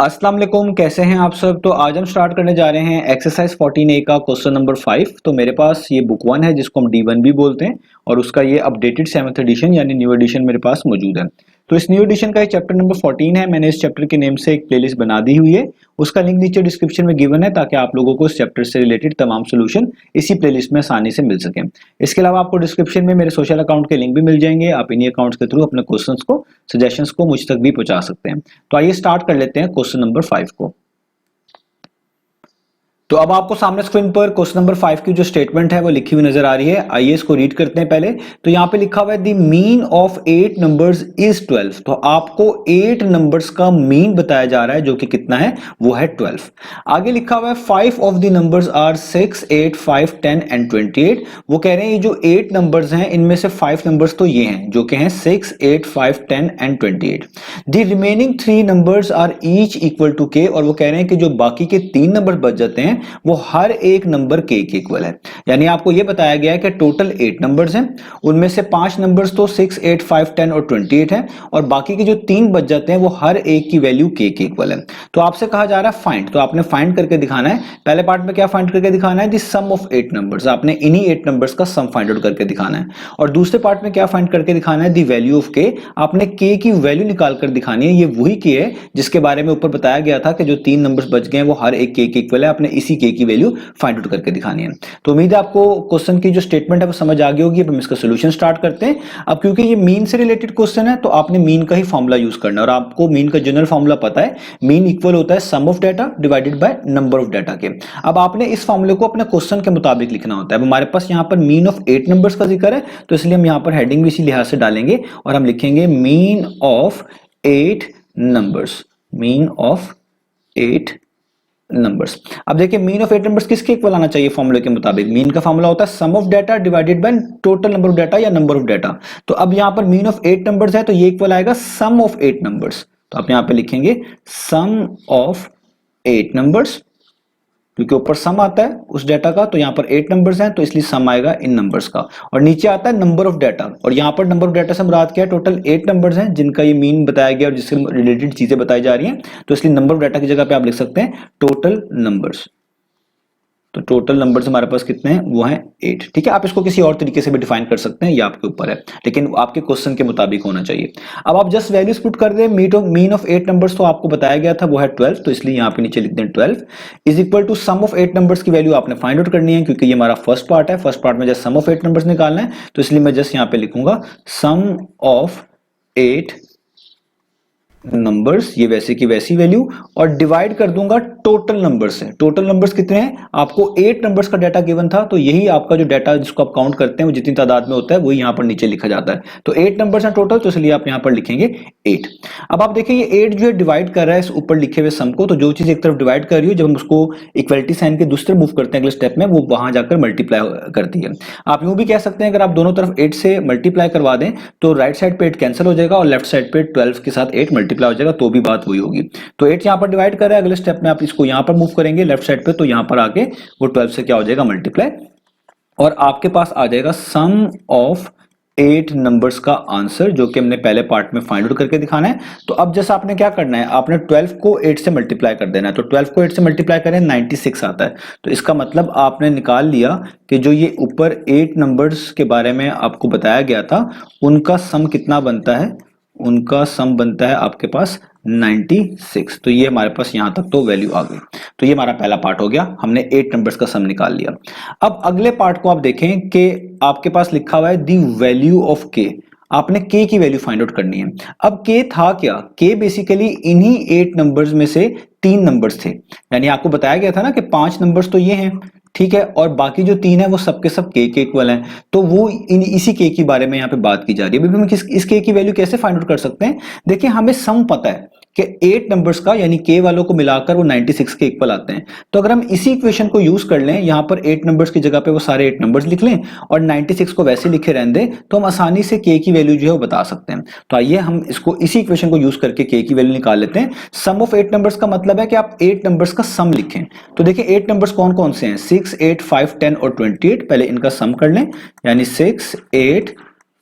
अस्सलाम वालेकुम, कैसे हैं आप सब। तो आज हम स्टार्ट करने जा रहे हैं एक्सरसाइज 14A का क्वेश्चन नंबर 5। तो मेरे पास ये बुक 1 है जिसको हम D1 भी बोलते हैं और उसका ये अपडेटेड 7th एडिशन यानी न्यू एडिशन मेरे पास मौजूद है। तो इस न्यू एडिशन का चैप्टर नंबर 14 है। मैंने इस चैप्टर के नेम से एक प्लेलिस्ट बना दी हुई है, उसका लिंक नीचे डिस्क्रिप्शन में गिवन है ताकि आप लोगों को इस चैप्टर से रिलेटेड तमाम सोल्यूशन इसी प्लेलिस्ट में आसानी से मिल सके। इसके अलावा आपको डिस्क्रिप्शन में मेरे सोशल अकाउंट के लिंक भी मिल जाएंगे, आप इन्हीं अकाउंट्स के थ्रू अपने क्वेश्चंस को, सजेशंस को मुझ तक भी पहुंचा सकते हैं। तो आइए स्टार्ट कर लेते हैं क्वेश्चन नंबर 5 को। तो अब आपको सामने स्क्रीन पर क्वेश्चन नंबर 5 की जो स्टेटमेंट है वो लिखी हुई नजर आ रही है। आइए इसको रीड करते हैं पहले। तो यहाँ पे लिखा हुआ है the mean of 8 numbers is 12। तो आपको 8 नंबर्स का मीन बताया जा रहा है जो कि कितना है, वो है 12। आगे लिखा हुआ है 5 of the numbers are 6, 8, 5, 10 and 28। वो कह रहे हैं ये जो 8 नंबर्स हैं इनमें से 5 नंबर्स तो ये हैं जो कि हैं 6, 8, 5, 10 and 28। The remaining 3 numbers are each equal to K. और वो कह रहे हैं कि जो बाकी के 3 नंबर बच जाते हैं वो हर एक नंबर के इक्वल है। यानी आपको यह बताया गया है कि टोटल 8 नंबर्स हैं, उनमें से 5 नंबर्स तो 6, 8, 5, 10 और 28 है और बाकी के जो 3 बच जाते हैं वो हर एक की वैल्यू के इक्वल है। तो आपसे कहा जा रहा है फाइंड। तो आपने फाइंड करके दिखाना है। पहले पार्ट में क्या फाइंड करके दिखाना है, द सम ऑफ 8 नंबर्स। आपने इन्हीं 8 नंबर्स का सम फाइंड आउट करके दिखाना है। और दूसरे पार्ट में क्या फाइंड करके दिखाना है, द वैल्यू ऑफ के। आपने के की वैल्यू निकाल कर दिखानी है। ये वही के है जिसके बारे में ऊपर बताया गया था कि जो 3 नंबर्स बच गए हैं वो हर एक के इक्वल है। आपने इसी के की वैल्यू फाइंड आउट करके दिखानी है। तो उम्मीद है आपको क्वेश्चन की जो स्टेटमेंट है वो समझ आ गई होगी। अब हम इसका सॉल्यूशन स्टार्ट करते हैं। अब क्योंकि ये मीन से रिलेटेड क्वेश्चन है तो आपने मीन का ही फॉर्मूला यूज करना है और आपको मीन का जनरल फॉर्मूला पता है। मीन इक्वल होता है sum of data divided by number of data के। अब आपने इस फॉर्मूले को अपने क्वेश्चन के मुताबिक लिखना होता है। अब हमारे पास यहाँ पर मीन ऑफ 8 नंबर्स का जिक्र है तो इसलिए हम यहाँ पर हेडिंग भी इसी लिहाज से डालेंगे और हम लिखेंगे mean of 8 numbers. Mean of 8 numbers. अब देखिए मीन ऑफ 8 नंबर्स किसके इक्वल आना चाहिए फॉर्मूले के मुताबिक। मीन का फॉर्मूला होता है sum of data divided by total number of data या नंबर ऑफ डाटा। तो अब यहां पर मीन ऑफ 8 नंबर्स है तो ये इक्वल आएगा सम ऑफ 8 नंबर्स। तो आप यहां पे लिखेंगे सम ऑफ 8 नंबर्स, क्योंकि ऊपर सम आता है उस डाटा का तो यहां पर 8 नंबर्स हैं तो इसलिए सम आएगा इन नंबर्स का। और नीचे आता है नंबर ऑफ डाटा और यहां पर नंबर ऑफ डाटा से मुराद क्या है, टोटल 8 नंबर्स हैं जिनका ये मीन बताया गया और जिससे रिलेटेड चीजें बताई जा रही हैं। तो इसलिए नंबर ऑफ डाटा की जगह पे आप लिख सकते हैं टोटल नंबर्स। तो टोटल नंबर्स हमारे पास कितने हैं, वो हैं 8। ठीक है, आप इसको किसी और तरीके से भी डिफाइन कर सकते हैं, ये आपके ऊपर है, लेकिन आपके क्वेश्चन के मुताबिक होना चाहिए। अब आप जस्ट वैल्यूज पुट कर दें। मीन ऑफ 8 नंबर्स तो आपको बताया गया था वो है 12, तो इसलिए यहाँ पे नीचे लिख दें 12 is equal to sum of 8 numbers की वैल्यू आपने फाइंड आउट करनी है क्योंकि ये हमारा फर्स्ट पार्ट है। फर्स्ट पार्ट में जस्ट सम ऑफ 8 नंबर्स निकालना है तो इसलिए मैं जस्ट यहाँ पे लिखूंगा सम ऑफ 8 नंबर्स, ये वैसे की वैसी वैल्यू, और डिवाइड कर दूंगा टोटल नंबर्स से। टोटल नंबर्स कितने हैं, आपको 8 नंबर्स का डाटा गिवन था तो यही आपका जो डाटा जिसको आप काउंट करते हैं वो जितनी तादाद में होता है वही यहां पर नीचे लिखा जाता है। तो 8 नंबर्स हैं टोटल तो इसलिए आप यहां पर लिखेंगे 8। अब आप देखिए ये 8 जो है डिवाइड कर रहा है इस ऊपर लिखे हुए सम को, तो जो चीज एक तरफ डिवाइड कर रही है जब हम उसको इक्वलिटी साइन के दूसरे मूव करते हैं अगले स्टेप में वो वहां जाकर मल्टीप्लाई करती है। आप यूं भी कह सकते हैं अगर आप दोनों तरफ 8 से मल्टीप्लाई करवा दें तो राइट साइड पे 8 कैंसिल हो जाएगा और लेफ्ट साइड पे 12 के साथ 8 मल्टीप्लाई हो जाएगा तो भी बात वही होगी। तो 8 यहां पर डिवाइड कर रहा है, अगले स्टेप में आप इसको यहां पर मूव करेंगे लेफ्ट साइड पे तो यहां पर आके वो 12 से क्या हो जाएगा मल्टीप्लाई और आपके पास आ जाएगा सम ऑफ 8 नंबर्स का आंसर जो कि हमने पहले पार्ट में फाइंड आउट करके दिखाना है। तो अब जैसा आपने क्या करना है, आपने 12 को 8 से मल्टीप्लाई कर देना है। तो 12 को 8 से मल्टीप्लाई करें 96 आता है। तो इसका मतलब आपने निकाल लिया कि जो ये ऊपर 8 नंबर्स के बारे में आपको बताया गया था उनका सम कितना बनता है, उनका सम बनता है आपके पास 96। तो ये हमारे पास यहां तक तो वैल्यू आ गई। तो ये हमारा पहला पार्ट हो गया, हमने 8 नंबर्स का सम निकाल लिया। अब अगले पार्ट को आप देखें कि आपके पास लिखा हुआ है द वैल्यू ऑफ के। आपने के की वैल्यू फाइंड आउट करनी है। अब के था क्या, के बेसिकली इन्हीं 8 नंबर्स में से 3 नंबर्स थे। यानी आपको बताया गया था ना कि 5 नंबर्स तो ये हैं, ठीक है, और बाकी जो 3 है वो सबके सब के इक्वल हैं। तो वो इसी के के बारे में यहाँ पे बात की जा रही है। अभी हम इस के की वैल्यू कैसे फाइंड आउट कर सकते हैं, देखिए हमें सम पता है कि 8 नंबर्स का यानी के वालों को मिलाकर वो 96 के इक्वल आते हैं। तो अगर हम इसी इक्वेशन को यूज कर लें, यहां पर 8 नंबर्स की जगह पे वो सारे 8 नंबर्स लिख लें और 96 को वैसे लिखे रहने दें तो हम आसानी से के की वैल्यू जो है वो बता सकते हैं। तो आइए हम इसको इसी इक्वेशन को यूज करके के की वैल्यू निकाल लेते हैं। सम ऑफ 8 नंबर्स का मतलब है कि आप 8 नंबर्स का सम लिखें। तो देखिए 8 नंबर्स कौन कौन से हैं, 6, 8, 5, 10 और 28। पहले इनका सम कर लें, यानी 6, 8,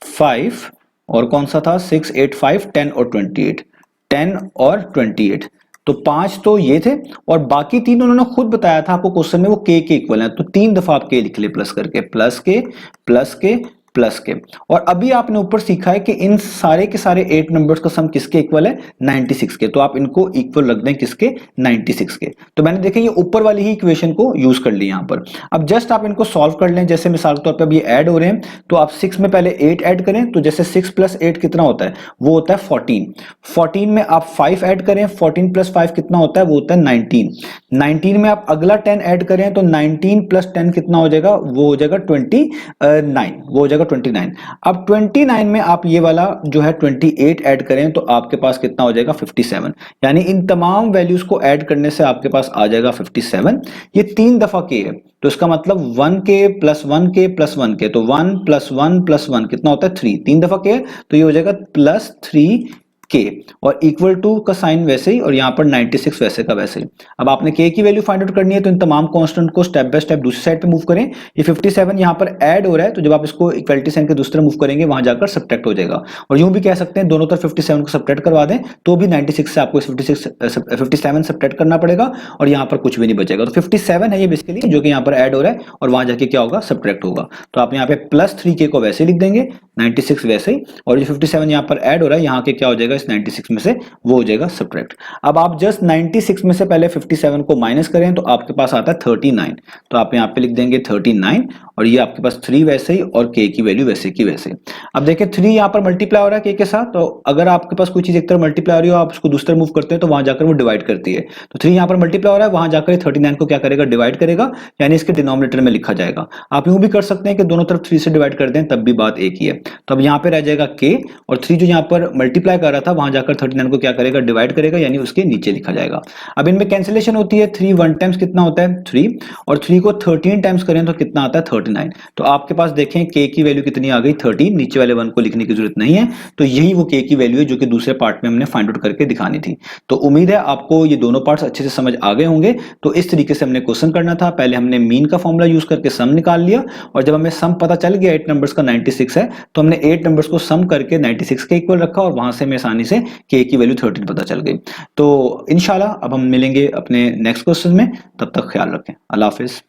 5 और कौन सा था 6, 8, 5, 10 और 28, 10 और 28। तो 5 तो ये थे और बाकी 3 उन्होंने खुद बताया था आपको क्वेश्चन में वो के इक्वल है, तो 3 दफा आप के लिख ले प्लस करके, प्लस के प्लस के प्लस के। और अभी आपने ऊपर सीखा है कि इन सारे के सारे 8 नंबर्स का सम किसके इक्वल है, 96 के, तो आप इनको इक्वल रख दें किसके, 96 के। तो मैंने देखा ये ऊपर वाली ही इक्वेशन को यूज कर ली यहां पर। अब जस्ट आप इनको सॉल्व कर लें, जैसे मिसाल के तौर पर अब ये ऐड हो रहे हैं तो आप 6 में पहले 8 ऐड करें, तो जैसे 6 प्लस 8 कितना होता है, वो होता है 14। 14 में आप 5 ऐड करें, 14 प्लस 5 कितना होता है, वो होता है 19। 19 में आप अगला 10 ऐड करें तो 19 प्लस 10 कितना हो जाएगा, वो हो जाएगा 29, वो हो जाएगा 29। अब 29 में आप ये वाला जो है 28 ऐड करें तो आपके पास कितना हो जाएगा, 57। यानी इन तमाम वैल्यूज को ऐड करने से आपके पास आ जाएगा 57। ये 3 दफा के है, तो इसका मतलब 1 के प्लस 1 के प्लस 1 के, तो 1 प्लस 1 प्लस 1 कितना होता है, 3। 3 दफा के, तो ये हो जाएगा प्लस 3 के, और इक्वल टू का साइन वैसे ही, और यहां पर 96 वैसे का वैसे ही। अब आपने के की वैल्यू फाइंड आउट करनी है, तो इन तमाम कांस्टेंट को स्टेप बाय स्टेप दूसरी साइड पे मूव करें। ये 57 यहां पर ऐड हो रहा है, तो जब आप इसको इक्वलिटी साइन के दूसरी तरफ मूव करेंगे वहां जाकर सब्ट्रैक्ट हो जाएगा। और यूं भी कह सकते हैं दोनों तरफ 57 को सब्ट्रैक्ट करवा दें तो भी 96 से आपको 57 सब्ट्रैक्ट करना पड़ेगा और यहां पर कुछ भी नहीं बचेगा। तो 57 है ये बेसिकली जो कि यहां पर ऐड हो रहा है, और वहां जाके क्या होगा, सब्ट्रैक्ट होगा। तो आप यहां पे प्लस 3k को वैसे लिख देंगे, 96 वैसे ही, और जो 57 यहां पर ऐड हो रहा है यहां के क्या हो जाएगा, इस 96 में से वो हो जाएगा सब्ट्रैक्ट। अब आप जस्ट 96 में से पहले 57 को माइनस करें तो आपके पास आता है 39, तो आप यहां पे लिख देंगे 39, और ये आपके पास 3 वैसे ही और k की वैल्यू वैसे की वैसे। अब देखिए 3 यहां पर मल्टीप्लाई हो रहा है k के साथ, तो अगर आपके पास कोई चीज एक तरफ मल्टीप्लाई हो रही हो आप उसको दूसरी तरफ मूव करते हैं तो वहां जाकर वो डिवाइड करती है। तो 3 यहां पर मल्टीप्लाई हो रहा है, वहां जाकर 39 को क्या करेगा, डिवाइड करेगा, यानी इसके डिनोमिनेटर में लिखा जाएगा। आप यूं भी कर सकते हैं कि दोनों तरफ 3 से डिवाइड कर दें, तब भी बात एक ही है। तो अब यहां पे रह जाएगा k, और 3 जो यहां पर मल्टीप्लाई कर रहा था वहां जाकर 39 को क्या करेगा, डिवाइड करेगा, यानी उसके नीचे लिखा जाएगा। अब इनमें कैंसिलेशन होती है, 3 1 टाइम्स कितना होता है, 3, और 3 को 13 टाइम्स करें तो कितना आता है, 39। तो आपके पास देखें k की वैल्यू कितनी आ गई, 13, नीचे वाले 1 को लिखने की जरूरत नहीं है। तो यही वो k की वैल्यू है जो कि दूसरे पार्ट में हमने फाइंड आउट करके दिखानी थी। तो उम्मीद है आपको ये दोनों पार्ट्स अच्छे से समझ आ गए होंगे। तो इस तरीके से हमने क्वेश्चन करना था, पहले हमने मीन का फॉर्मूला यूज करके सम निकाल लिया, और जब हमें सम पता चल गया 8 नंबर्स का 96 है, तो हमने 8 नंबर्स को सम करके 96 के इक्वल रखा, और वहां से हमें आसानी से k की वैल्यू 13 पता चल गई। तो इंशाल्लाह अब हम मिलेंगे अपने नेक्स्ट क्वेश्चन में, तब तक ख्याल रखें, अल्लाह हाफिज।